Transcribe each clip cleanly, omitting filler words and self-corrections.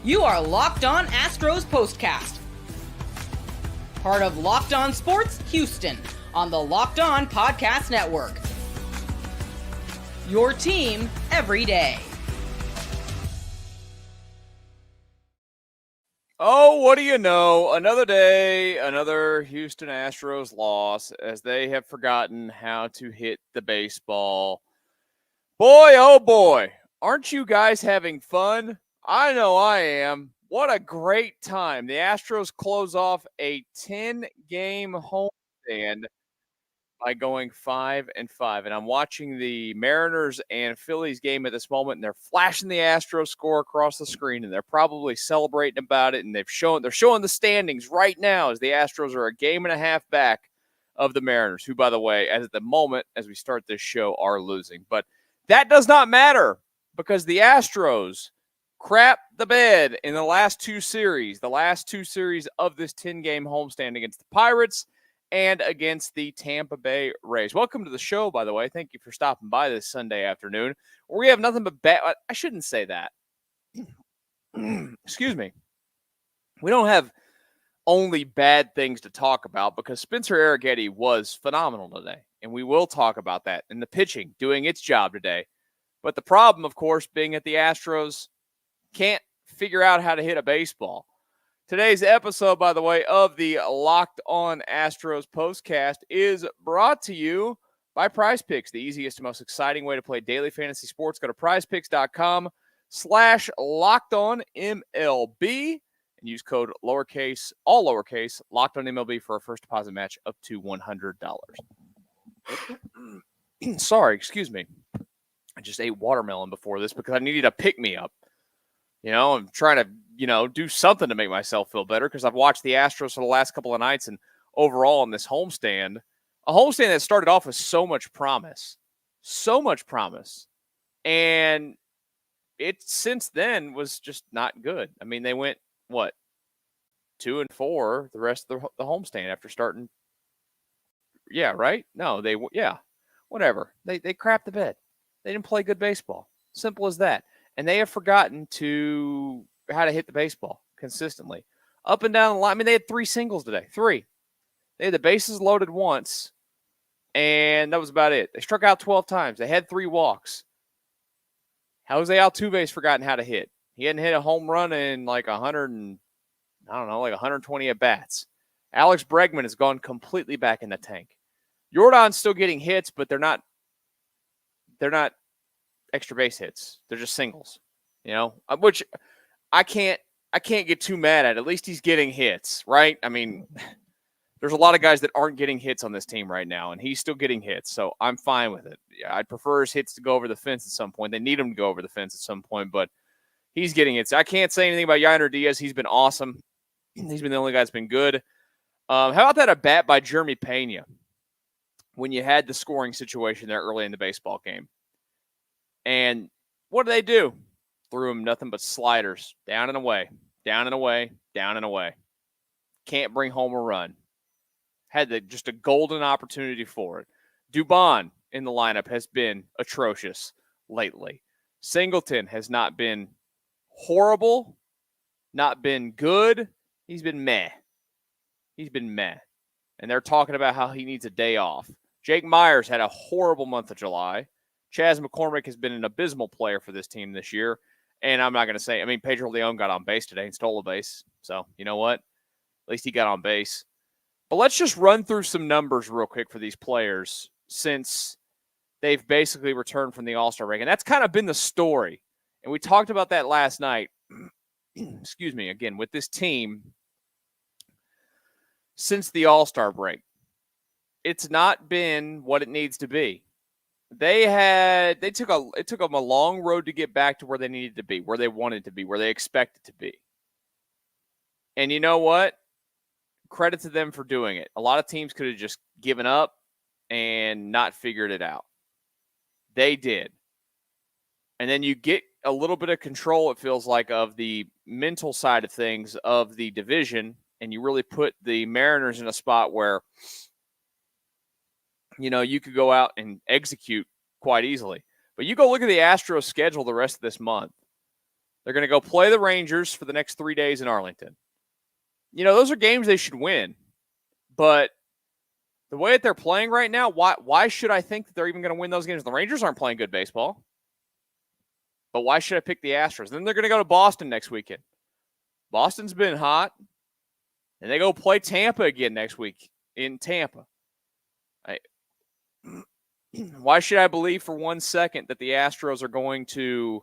You are Locked On Astros Postcast, part of Locked On Sports Houston on the Locked On Podcast Network. Your team every day. Oh, what do you know? Another day, another Houston Astros loss as they have forgotten how to hit the baseball. Boy, oh boy, aren't you guys having fun? I know I am. What a great time. The Astros close off a 10-game homestand by going 5-5. And I'm watching the Mariners and Phillies game at this moment, and they're flashing the Astros score across the screen, and they're probably celebrating about it. And they're showing the standings right now as the Astros are a game and a half back of the Mariners, who, by the way, as at the moment, as we start this show, are losing. But that does not matter because the Astros crap the bed in the last two series of this 10-game homestand against the Pirates and against the Tampa Bay Rays. Welcome to the show, by the way. Thank you for stopping by this Sunday afternoon. We have nothing but bad. I shouldn't say that. Excuse me. We don't have only bad things to talk about because Spencer Arrighetti was phenomenal today, and we will talk about that. And the pitching doing its job today. But the problem, of course, being that the Astros can't figure out how to hit a baseball. Today's episode, by the way, of the Locked On Astros Postcast is brought to you by PrizePicks, the easiest and most exciting way to play daily fantasy sports. Go to prizepicks.com/LockedOnMLB and use code all lowercase, LockedOnMLB for a first deposit match up to $100. Sorry, excuse me. I just ate watermelon before this because I needed a pick-me-up. You know, I'm trying to, do something to make myself feel better because I've watched the Astros for the last couple of nights and overall in this homestand, a homestand that started off with so much promise. And it since then was just not good. I mean, they went, 2-4 the rest of the homestand after starting. Yeah, right? No, whatever. They crapped the bed. They didn't play good baseball. Simple as that. And they have forgotten how to hit the baseball consistently. Up and down the line. I mean, they had 3 singles today. 3. They had the bases loaded once, and that was about it. They struck out 12 times. They had 3 walks. Jose Altuve's forgotten how to hit. He hadn't hit a home run in like 120 at-bats. Alex Bregman has gone completely back in the tank. Jordan's still getting hits, but they're not extra base hits. They're just singles, which I can't get too mad at. At least he's getting hits, right? I mean, there's a lot of guys that aren't getting hits on this team right now, and he's still getting hits, so I'm fine with it. Yeah, I'd prefer his hits to go over the fence at some point. They need him to go over the fence at some point, but he's getting hits. I can't say anything about Yainer Diaz. He's been awesome. He's been the only guy that's been good. How about that at bat by Jeremy Pena when you had the scoring situation there early in the baseball game? And what do? Threw him nothing but sliders. Down and away. Can't bring home a run. Had just a golden opportunity for it. Dubon in the lineup has been atrocious lately. Singleton has not been horrible, not been good. He's been meh. And they're talking about how he needs a day off. Jake Myers had a horrible month of July. Chas McCormick has been an abysmal player for this team this year. And I'm not going to say, Pedro Leon got on base today and stole a base. So, you know what? At least he got on base. But let's just run through some numbers real quick for these players since they've basically returned from the All-Star break. And that's kind of been the story. And we talked about that last night. Excuse me, again, with this team since the All-Star break. It's not been what it needs to be. It took them a long road to get back to where they needed to be, where they wanted to be, where they expected to be. And you know what? Credit to them for doing it. A lot of teams could have just given up and not figured it out. They did. And then you get a little bit of control, it feels like, of the mental side of things of the division, and you really put the Mariners in a spot where you could go out and execute quite easily. But you go look at the Astros schedule the rest of this month. They're going to go play the Rangers for the next 3 days in Arlington. Those are games they should win. But the way that they're playing right now, why should I think that they're even going to win those games? The Rangers aren't playing good baseball. But why should I pick the Astros? Then they're going to go to Boston next weekend. Boston's been hot. And they go play Tampa again next week in Tampa. Why should I believe for 1 second that the Astros are going to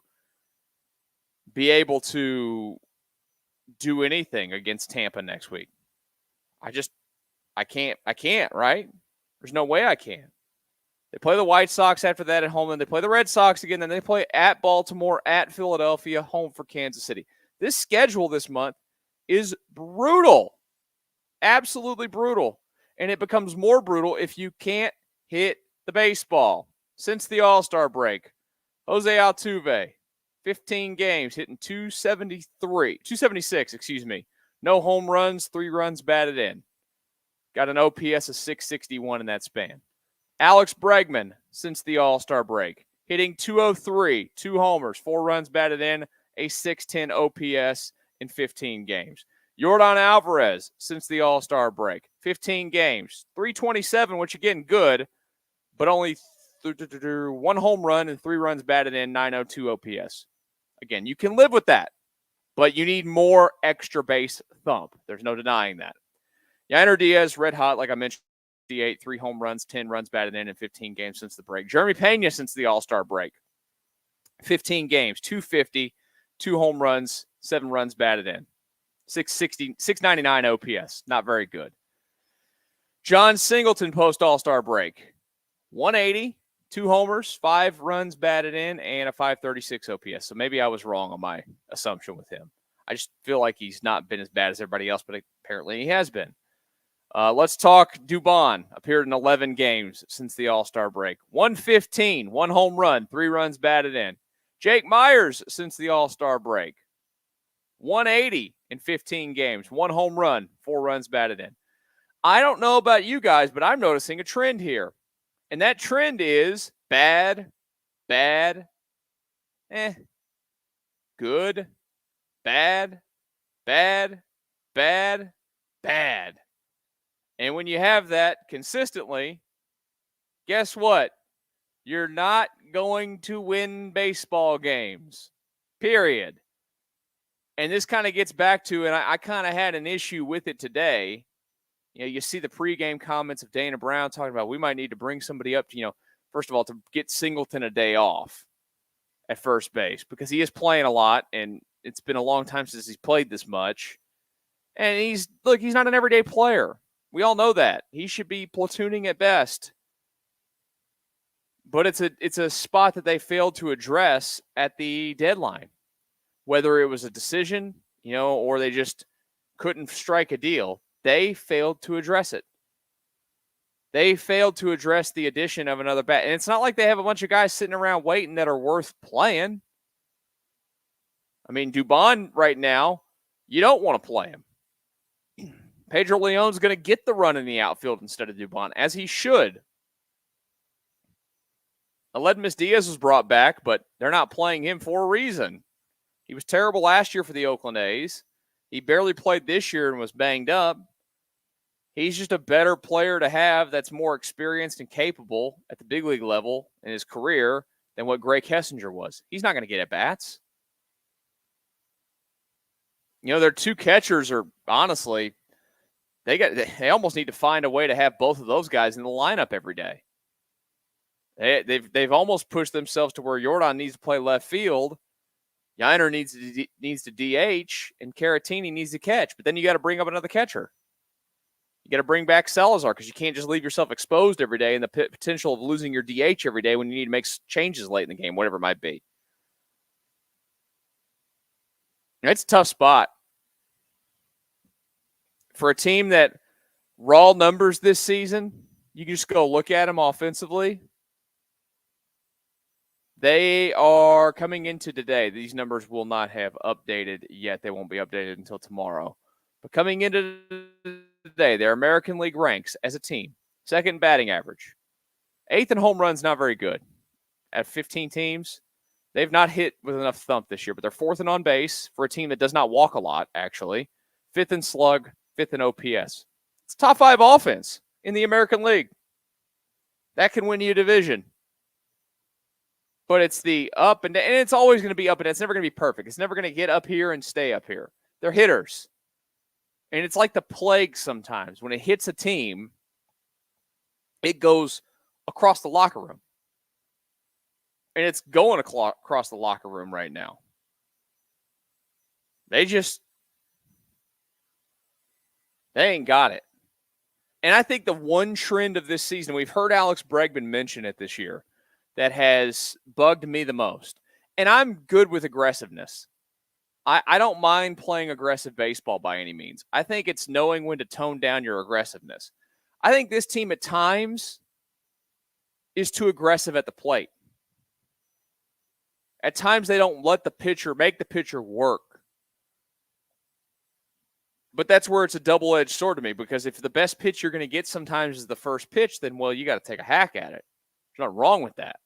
be able to do anything against Tampa next week? I can't, right? There's no way I can. They play the White Sox after that at home, and they play the Red Sox again, then they play at Baltimore, at Philadelphia, home for Kansas City. This schedule this month is brutal. Absolutely brutal. And it becomes more brutal if you can't hit the baseball. Since the All-Star break, Jose Altuve, 15 games, hitting 276, No home runs, 3 runs batted in. Got an OPS of 661 in that span. Alex Bregman, since the All-Star break, hitting 203, 2 homers, 4 runs batted in, a 610 OPS in 15 games. Yordan Alvarez, since the All-Star break, 15 games, 327, which again, good, but only 1 home run and 3 runs batted in, 902 OPS. Again, you can live with that, but you need more extra base thump. There's no denying that. Yainer Diaz, red hot, like I mentioned, 3 home runs, 10 runs batted in 15 games since the break. Jeremy Pena since the All-Star break, 15 games, 250, 2 home runs, 7 runs batted in. 699 OPS. Not very good. John Singleton post All-Star break. 180, 2 homers, 5 runs batted in, and a 536 OPS. So maybe I was wrong on my assumption with him. I just feel like he's not been as bad as everybody else, but apparently he has been. Let's talk Dubon. Appeared in 11 games since the All-Star break. 115, 1 home run, 3 runs batted in. Jake Myers since the All-Star break. 180 in 15 games, 1 home run, 4 runs batted in. I don't know about you guys, but I'm noticing a trend here. And that trend is bad, good, bad. And when you have that consistently, guess what? You're not going to win baseball games, period. And this kind of gets back to, and I kind of had an issue with it today. You see the pregame comments of Dana Brown talking about we might need to bring somebody up to, first of all, to get Singleton a day off at first base because he is playing a lot, and it's been a long time since he's played this much. And he's not an everyday player. We all know that. He should be platooning at best. But it's a spot that they failed to address at the deadline. Whether it was a decision, or they just couldn't strike a deal, they failed to address it. They failed to address the addition of another bat. And it's not like they have a bunch of guys sitting around waiting that are worth playing. I mean, Dubon right now, you don't want to play him. Pedro Leon's going to get the run in the outfield instead of Dubon, as he should. Aledmus Diaz was brought back, but they're not playing him for a reason. He was terrible last year for the Oakland A's. He barely played this year and was banged up. He's just a better player to have that's more experienced and capable at the big league level in his career than what Gray Kessinger was. He's not going to get at bats. Their 2 catchers are honestly, they almost need to find a way to have both of those guys in the lineup every day. They've almost pushed themselves to where Yordan needs to play left field. Yainer needs to DH, and Caratini needs to catch. But then you got to bring up another catcher. You got to bring back Salazar because you can't just leave yourself exposed every day and the potential of losing your DH every day when you need to make changes late in the game, whatever it might be. It's a tough spot. For a team that raw numbers this season, you can just go look at them offensively. They are coming into today. These numbers will not have updated yet. They won't be updated until tomorrow. But coming into today, their American League ranks as a team. 2nd batting average. 8th in home runs, not very good. At 15 teams, They've not hit with enough thump this year, but they're 4th in on base for a team that does not walk a lot, actually. 5th in slug, 5th in OPS. It's top 5 offense in the American League. That can win you a division. But it's the up and down, and it's always going to be up and down. It's never going to be perfect. It's never going to get up here and stay up here. They're hitters. And it's like the plague sometimes. When it hits a team, it goes across the locker room. And it's going across the locker room right now. They ain't got it. And I think the one trend of this season, we've heard Alex Bregman mention it this year, that has bugged me the most. And I'm good with aggressiveness. I don't mind playing aggressive baseball by any means. I think it's knowing when to tone down your aggressiveness. I think this team at times is too aggressive at the plate. At times they don't let the pitcher make the pitcher work. But that's where it's a double-edged sword to me, because if the best pitch you're going to get sometimes is the first pitch, then, well, you got to take a hack at it. There's nothing wrong with that.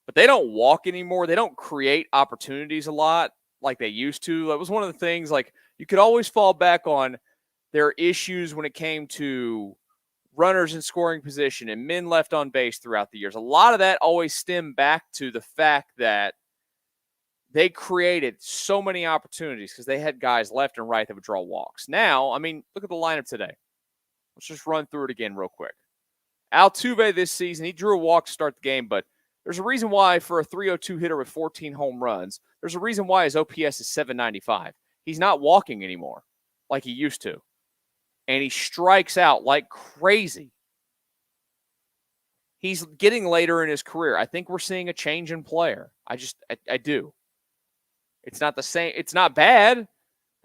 But they don't walk anymore. They don't create opportunities a lot like they used to. That was one of the things, like, you could always fall back on their issues when it came to runners in scoring position and men left on base throughout the years. A lot of that always stemmed back to the fact that they created so many opportunities because they had guys left and right that would draw walks. Now, I mean, look at the lineup today. Let's just run through it again real quick. Altuve this season, he drew a walk to start the game, but there's a reason why for a 302 hitter with 14 home runs, there's a reason why his OPS is 795. He's not walking anymore like he used to. And he strikes out like crazy. He's getting later in his career. I think we're seeing a change in player. I do. It's not the same. It's not bad.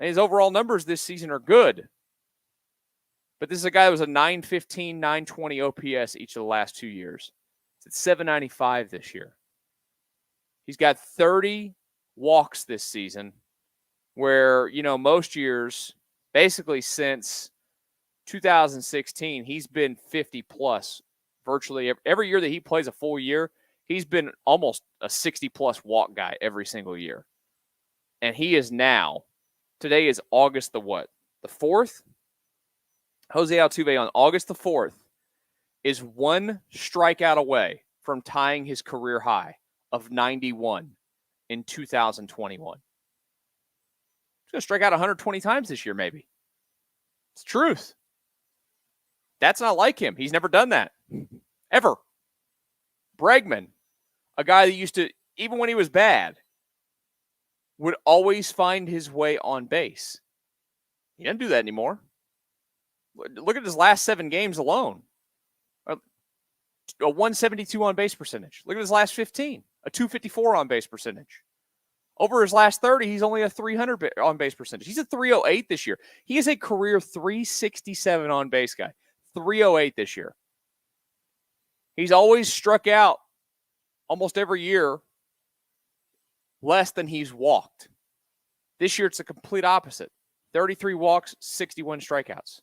His overall numbers this season are good. But this is a guy that was a 915, 920 OPS each of the last 2 years. It's at 795 this year. He's got 30 walks this season, where, most years, basically since 2016, he's been 50 plus virtually every year that he plays a full year. He's been almost a 60 plus walk guy every single year. And he is now, today is August the what? The 4th? Jose Altuve on August the 4th is one strikeout away from tying his career high of 91 in 2021. He's going to strike out 120 times this year, maybe. It's the truth. That's not like him. He's never done that. Ever. Bregman, a guy that used to, even when he was bad, would always find his way on base. He doesn't do that anymore. Look at his last 7 games alone. A 172 on base percentage. Look at his last 15. A 254 on base percentage. Over his last 30, he's only a 300 on base percentage. He's a 308 this year. He is a career 367 on base guy. 308 this year. He's always struck out almost every year less than he's walked. This year, it's a complete opposite. 33 walks, 61 strikeouts.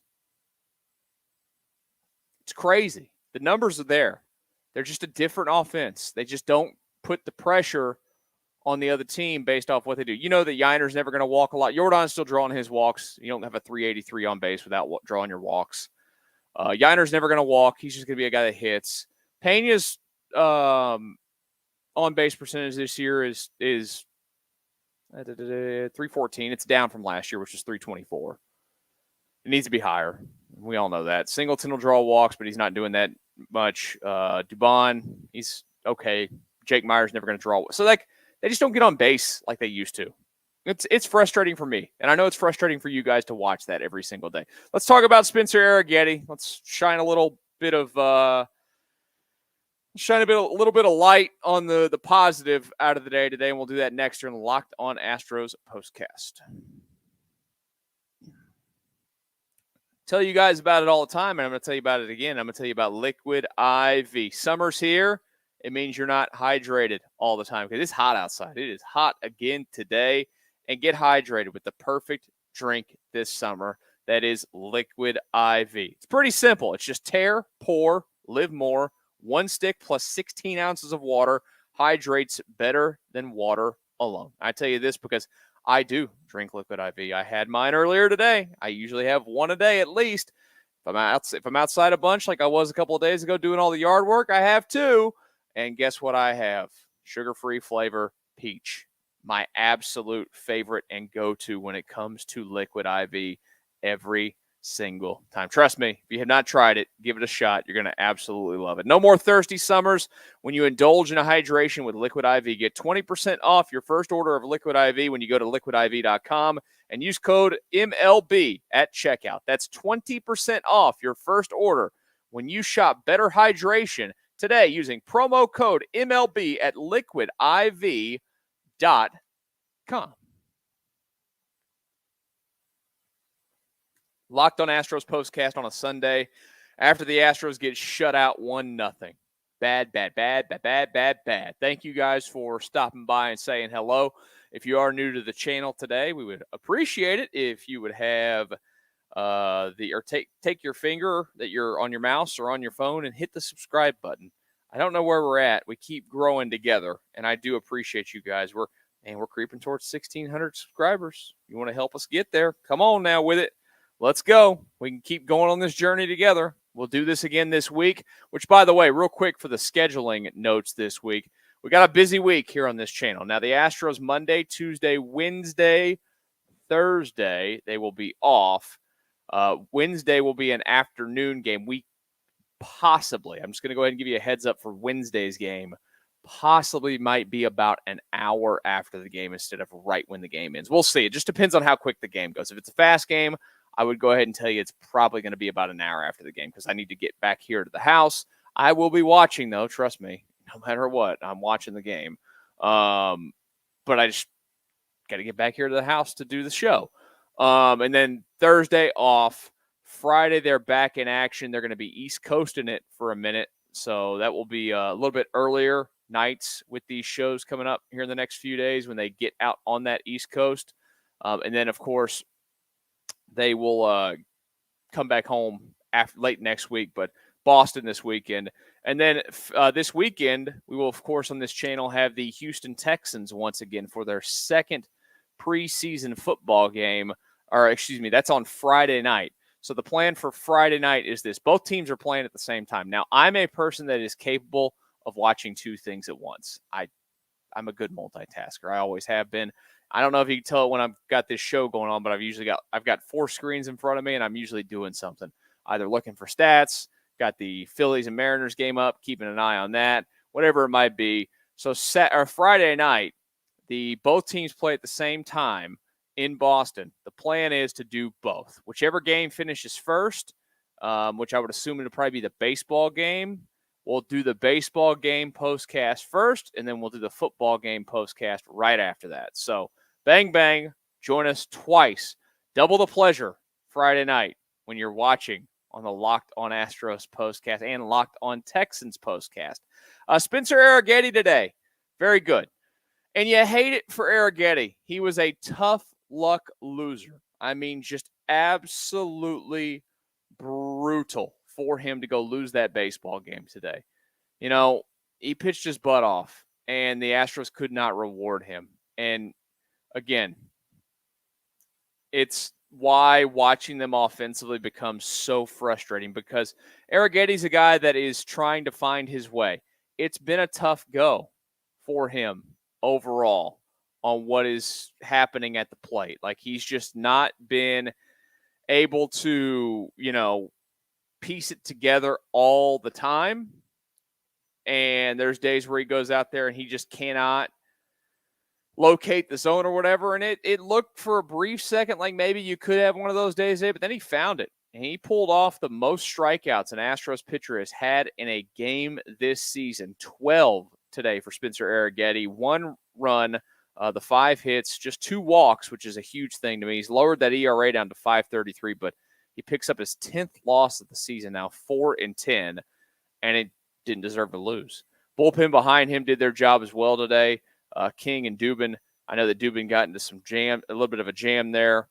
It's crazy. The numbers are there. They're just a different offense. They just don't put the pressure on the other team based off what they do. You know that Yiner's never going to walk a lot. Jordan's still drawing his walks. You don't have a 383 on base without drawing your walks. Yiner's never going to walk. He's just going to be a guy that hits. Pena's on-base percentage this year is 314. It's down from last year, which was 324. It needs to be higher. We all know that. Singleton will draw walks, but he's not doing that much. Dubon, he's okay. Jake Meyer's never going to draw. So, they just don't get on base like they used to. It's frustrating for me, and I know it's frustrating for you guys to watch that every single day. Let's talk about Spencer Arrighetti. Let's shine a little bit of little bit of light on the positive out of the day today, and we'll do that next during the Locked On Astros Postcast. Tell you guys about it all the time, and I'm going to tell you about it again. I'm going to tell you about Liquid IV. Summer's here. It means you're not hydrated all the time because it's hot outside. It is hot again today. And get hydrated with the perfect drink this summer. That is Liquid IV. It's pretty simple. It's just tear, pour, live more. 1 stick plus 16 ounces of water. hydrates better than water alone. I tell you this because I do drink Liquid IV. I had mine earlier today. I usually have one a day at least. If I'm outside a bunch like I was a couple of days ago doing all the yard work, I have two. And guess what I have? Sugar-free flavor peach. My absolute favorite and go-to when it comes to Liquid IV every single time. Trust me, if you have not tried it, give it a shot. You're going to absolutely love it. No more thirsty summers when you indulge in a hydration with Liquid IV. Get 20% off your first order of Liquid IV when you go to liquidiv.com and use code MLB at checkout. That's 20% off your first order when you shop Better Hydration today using promo code MLB at liquidiv.com. Locked On Astros Postcast on a Sunday after the Astros get shut out 1-0. Bad. Thank you guys for stopping by and saying hello. If you are new to the channel today, we would appreciate it if you would have take your finger that you're on your mouse or on your phone and hit the subscribe button. I don't know where we're at. We keep growing together, and I do appreciate you guys. We're creeping towards 1,600 subscribers. You want to help us get there? Come on now with it. Let's go. We can keep going on this journey together. We'll do this again this week, which, by the way, real quick for the scheduling notes this week, we got a busy week here on this channel. Now, the Astros Monday, Tuesday, Wednesday, Thursday, they will be off. Wednesday will be an afternoon game. I'm just going to go ahead and give you a heads up for Wednesday's game. Possibly might be about an hour after the game instead of right when the game ends. We'll see. It just depends on how quick the game goes. If it's a fast game, I would go ahead and tell you it's probably going to be about an hour after the game because I need to get back here to the house. I will be watching, though. Trust me. No matter what, I'm watching the game. But I just got to get back here to the house to do the show. And then Thursday off. Friday, they're back in action. They're going to be East Coasting it for a minute. So that will be a little bit earlier nights with these shows coming up here in the next few days when they get out on that East Coast. And then, of course, they will come back home late next week, but Boston this weekend. And then this weekend, we will, of course, on this channel have the Houston Texans once again for their second preseason football game. Or, excuse me, that's on Friday night. So the plan for Friday night is this. Both teams are playing at the same time. Now, I'm a person that is capable of watching two things at once. I'm a good multitasker. I always have been. I don't know if you can tell when I've got this show going on, but I've got 4 screens in front of me, and I'm usually doing something. Either looking for stats, got the Phillies and Mariners game up, keeping an eye on that, whatever it might be. So Friday night, both teams play at the same time in Boston. The plan is to do both. Whichever game finishes first, which I would assume it'll probably be the baseball game, we'll do the baseball game postcast first, and then we'll do the football game postcast right after that. So, bang, bang, join us twice. Double the pleasure Friday night when you're watching on the Locked On Astros postcast and Locked On Texans postcast. Spencer Arrighetti today, very good. And you hate it for Arrighetti. He was a tough luck loser. I mean, just absolutely brutal for him to go lose that baseball game today. You know, he pitched his butt off, and the Astros could not reward him. And again, it's why watching them offensively becomes so frustrating because Arrighetti's a guy that is trying to find his way. It's been a tough go for him overall on what is happening at the plate. Like, he's just not been able to, piece it together all the time. And there's days where he goes out there and he just cannot locate the zone or whatever. And it looked for a brief second like maybe you could have one of those days there, but then he found it. And he pulled off the most strikeouts an Astros pitcher has had in a game this season. 12 today for Spencer Arrighetti. 1 run, the 5 hits, just 2 walks, which is a huge thing to me. He's lowered that ERA down to 5.33, but he picks up his 10th loss of the season now, 4-10, and it didn't deserve to lose. Bullpen behind him did their job as well today. King and Dubin. I know that Dubin got into a little bit of a jam there.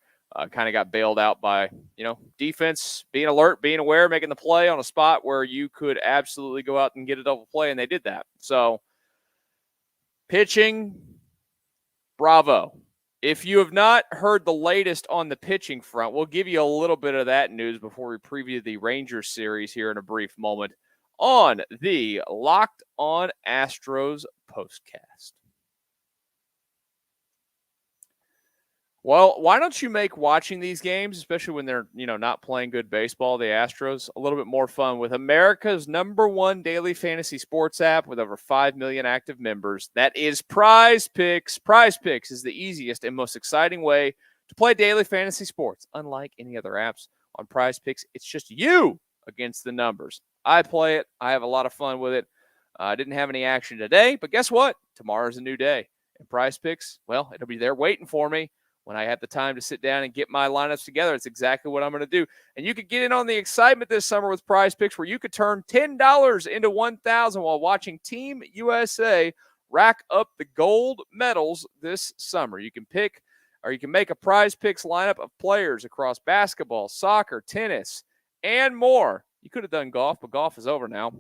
Kind of got bailed out by, defense being alert, being aware, making the play on a spot where you could absolutely go out and get a double play, and they did that. So Pitching, bravo. If you have not heard the latest on the pitching front, we'll give you a little bit of that news before we preview the Rangers series here in a brief moment on the Locked On Astros Postcast. Well, why don't you make watching these games, especially when they're, not playing good baseball, the Astros, a little bit more fun with America's #1 daily fantasy sports app with over 5 million active members. That is PrizePicks. PrizePicks is the easiest and most exciting way to play daily fantasy sports. Unlike any other apps on PrizePicks, it's just you against the numbers. I play it. I have a lot of fun with it. I didn't have any action today, but guess what? Tomorrow's a new day. And PrizePicks, well, it'll be there waiting for me. When I have the time to sit down and get my lineups together, it's exactly what I'm going to do. And you could get in on the excitement this summer with PrizePicks, where you could turn $10 into $1,000 while watching Team USA rack up the gold medals this summer. You can pick, or you can make a PrizePicks lineup of players across basketball, soccer, tennis, and more. You could have done golf, but golf is over now.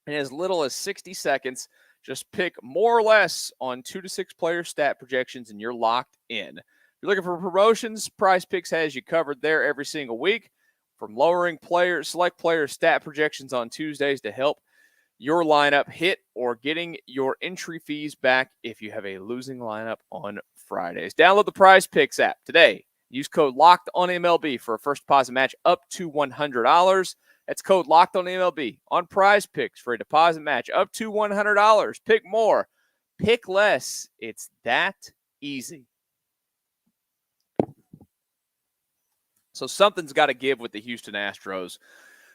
In as little as 60 seconds, just pick more or less on 2 to 6 player stat projections, and you're locked in. If you're looking for promotions, PrizePicks has you covered there every single week. From lowering select player stat projections on Tuesdays to help your lineup hit, or getting your entry fees back if you have a losing lineup on Fridays. Download the PrizePicks app today. Use code LOCKEDONMLB for a first deposit match up to $100. That's code LOCKEDONMLB on PrizePicks for a deposit match up to $100. Pick more, pick less. It's that easy. So something's got to give with the Houston Astros,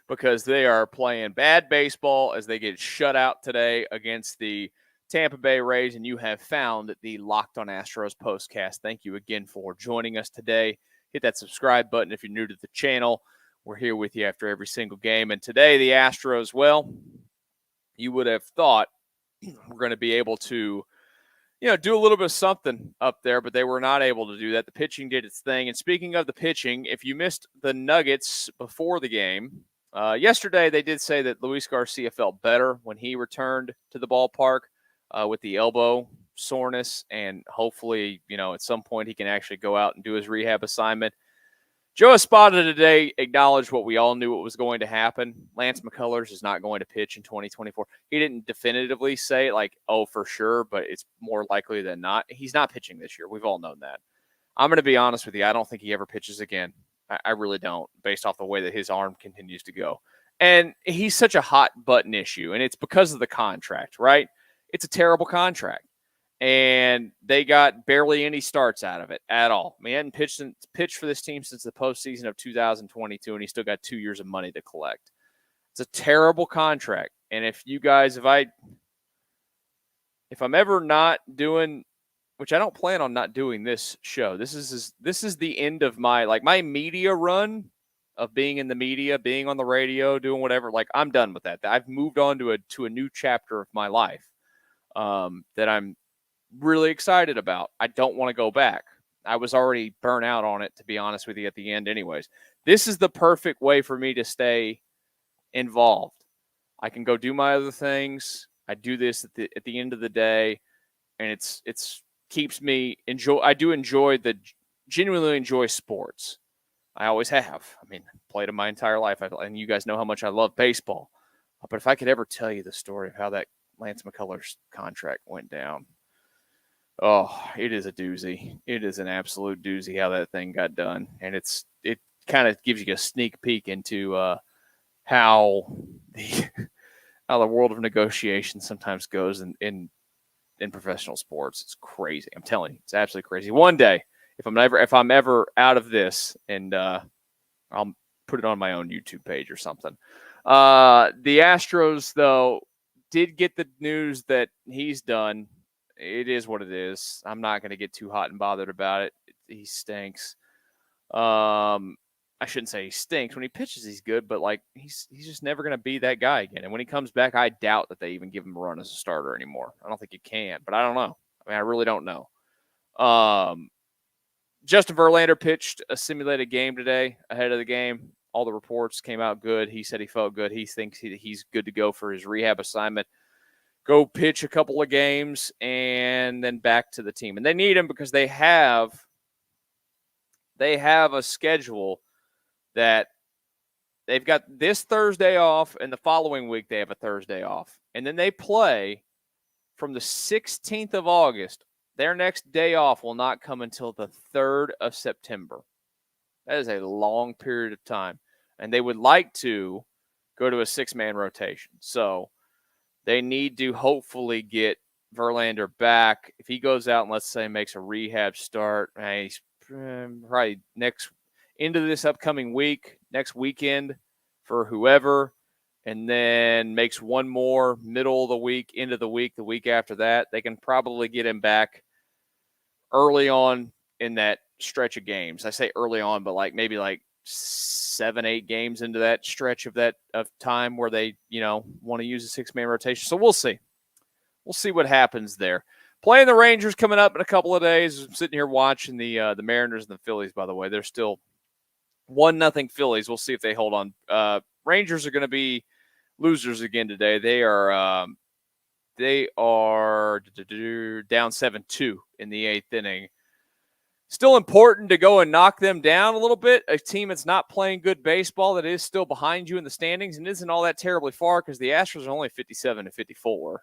because they are playing bad baseball as they get shut out today against the Tampa Bay Rays, and you have found the Locked On Astros Postcast. Thank you again for joining us today. Hit that subscribe button if you're new to the channel. We're here with you after every single game. And today the Astros, well, you would have thought we're going to be able to do a little bit of something up there, but they were not able to do that. The pitching did its thing. And speaking of the pitching, if you missed the Nuggets before the game, yesterday they did say that Luis Garcia felt better when he returned to the ballpark with the elbow soreness, and hopefully, at some point he can actually go out and do his rehab assignment. Joe Espada today acknowledged what we all knew what was going to happen. Lance McCullers is not going to pitch in 2024. He didn't definitively say for sure, but it's more likely than not. He's not pitching this year. We've all known that. I'm going to be honest with you. I don't think he ever pitches again. I really don't, based off the way that his arm continues to go. And he's such a hot button issue, and it's because of the contract, right? It's a terrible contract. And they got barely any starts out of it at all. I mean, he hadn't pitched for this team since the postseason of 2022, and he still got 2 years of money to collect. It's a terrible contract. And if you guys, if I'm ever not doing, which I don't plan on not doing this show, this is the end of my media run of being in the media, being on the radio, doing whatever. I'm done with that. I've moved on to a new chapter of my life that I'm really excited about. I don't want to go back. I was already burnt out on it, to be honest with you, at the end anyways. This is the perfect way for me to stay involved. I can go do my other things. I do this at the end of the day, and it's keeps me genuinely enjoy sports. I always have. I mean, played it my entire life, and you guys know how much I love baseball. But if I could ever tell you the story of how that Lance McCullers contract went down, oh, it is a doozy. It is an absolute doozy how that thing got done. And it kind of gives you a sneak peek into how the world of negotiation sometimes goes in professional sports. It's crazy. I'm telling you, it's absolutely crazy. One day, if I'm ever out of this, and I'll put it on my own YouTube page or something. The Astros, though, did get the news that he's done. It is what it is. I'm not going to get too hot and bothered about it. He stinks. I shouldn't say he stinks. When he pitches, he's good, but he's just never going to be that guy again. And when he comes back, I doubt that they even give him a run as a starter anymore. I don't think he can, but I don't know. I mean, I really don't know. Justin Verlander pitched a simulated game today ahead of the game. All the reports came out good. He said he felt good. He thinks he's good to go for his rehab assignment. go pitch a couple of games, and then back to the team. And they need him because they have a schedule that they've got this Thursday off, and the following week they have a Thursday off. And then they play from the 16th of August. Their next day off will not come until the 3rd of September. That is a long period of time. And they would like to go to a 6-man rotation. So they need to hopefully get Verlander back. If he goes out and, let's say, makes a rehab start, he's probably into this upcoming week, next weekend for whoever, and then makes one more middle of the week, end of the week after that, they can probably get him back early on in that stretch of games. I say early on, but maybe 7-8 games into that stretch of time where they, want to use a 6-man rotation. So we'll see. We'll see what happens there. Playing the Rangers coming up in a couple of days. I'm sitting here watching the Mariners and the Phillies, by the way. They're still 1-0 Phillies. We'll see if they hold on. Rangers are going to be losers again today. They are down 7-2 in the 8th inning. Still important to go and knock them down a little bit. A team that's not playing good baseball that is still behind you in the standings and isn't all that terribly far because the Astros are only 57-54.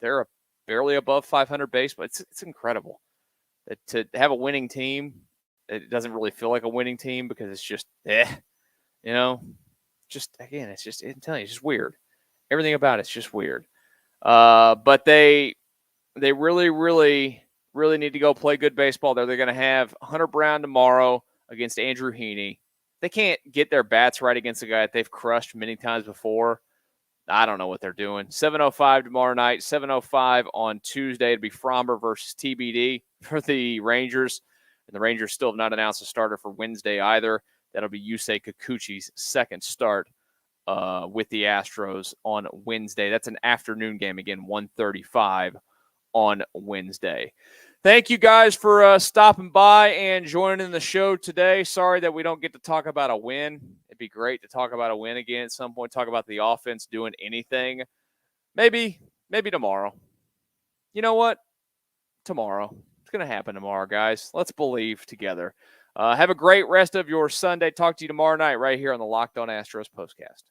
They're barely above 500 baseball. It's incredible to have a winning team. It doesn't really feel like a winning team because it's just just again, I'm telling you, it's just weird. Everything about it's just weird. But they really, really, really need to go play good baseball. They're going to have Hunter Brown tomorrow against Andrew Heaney. They can't get their bats right against a guy that they've crushed many times before. I don't know what they're doing. 7:05 tomorrow night, 7:05 on Tuesday. It'll be Fromber versus TBD for the Rangers. And the Rangers still have not announced a starter for Wednesday either. That'll be Yusei Kikuchi's second start with the Astros on Wednesday. That's an afternoon game, again, 1:35 on Wednesday. Thank you guys for stopping by and joining the show today. Sorry that we don't get to talk about a win. It'd be great to talk about a win again at some point, talk about the offense doing anything. Maybe tomorrow. You know what? Tomorrow. It's going to happen tomorrow, guys. Let's believe together. Have a great rest of your Sunday. Talk to you tomorrow night right here on the Locked On Astros Postcast.